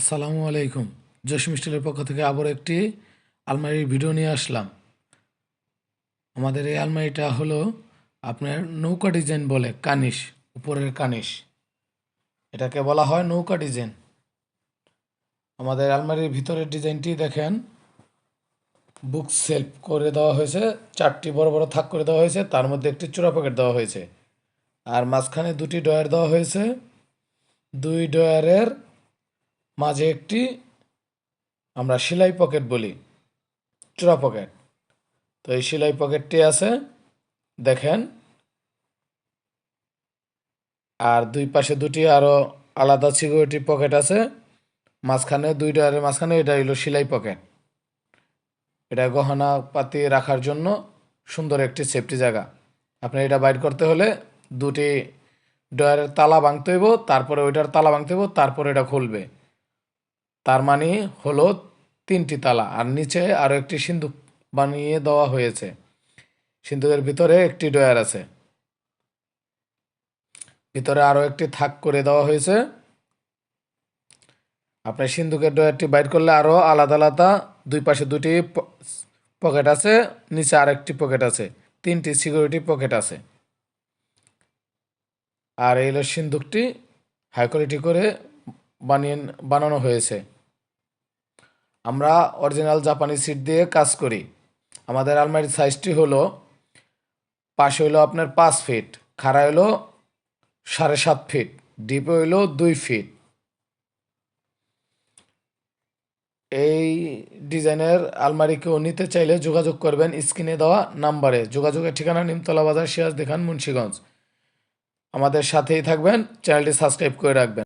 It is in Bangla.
আসসালামু আলাইকুম। জসিম স্টিলের পক্ষ থেকে আবার একটি আলমারির ভিডিও নিয়ে আসলাম। আমাদের এই আলমারিটা হলো আপনার নৌকা ডিজাইন বলে, কানিশ, উপরের কানিশ, এটাকে বলা হয় নৌকা ডিজাইন। আমাদের আলমারির ভিতরের ডিজাইনটি দেখেন, বুক সেলফ করে দেওয়া হয়েছে, 4টি বড় বড় থাক করে দেওয়া হয়েছে, তার মধ্যে একটি চূড়া পকেট দেওয়া হয়েছে, আর মাঝখানে 2টি ডয়ার দেওয়া হয়েছে। 2 ডয়ারের মাঝে একটি আমরা সেলাই পকেট বলি, চূড়া পকেট। তো এই সেলাই পকেটটি আছে দেখেন, আর দুই পাশে 2টি আরও আলাদা সিকিউরিটি পকেট আছে। মাঝখানে 2 ডয়ারের মাঝখানে এটা হলো সেলাই পকেট। এটা গহনা পাতি রাখার জন্য সুন্দর একটি সেফটি জায়গা। আপনার এটা বাইর করতে হলে 2টি ডয়ারের তালা ভাঙতে হইব, তারপরে ওইটার তালা ভাঙতে হইব, তারপরে এটা খুলবে। তার মানে হলো 3টি তালা, আর নিচে আরও একটি সিন্দুক বানিয়ে দেওয়া হয়েছে। সিন্দুকের ভিতরে একটি ডয়ার আছে, ভিতরে আরও একটি থাক করে দেওয়া হয়েছে। আপনার সিন্দুকের ডয়ারটি বাইর করলে আরও আলাদা আলাদা 2 পাশে 2টি পকেট আছে, নিচে আরেকটি পকেট আছে, 3টি সিকিউরিটি পকেট আছে। আর এই হলো সিন্দুকটি হাই কোয়ালিটি করে বানানো হয়েছে। আমরা অরিজিনাল জাপানি সিট দিয়ে কাজ করি। আমাদের আলমারির সাইজটি হলো, পাশে হইলো আপনার 5 ফিট, খাড়া হইলো 7.5 ফিট, ডিপে হইলো 2 ফিট। এই ডিজাইনের আলমারি কেউ নিতে চাইলে যোগাযোগ করবেন স্ক্রিনে দেওয়া নাম্বারে। যোগাযোগের ঠিকানা নিমতলা বাজার, সিরাজদিখান, মুন্সিগঞ্জ। আমাদের সাথেই থাকবেন, চ্যানেলটি সাবস্ক্রাইব করে রাখবেন।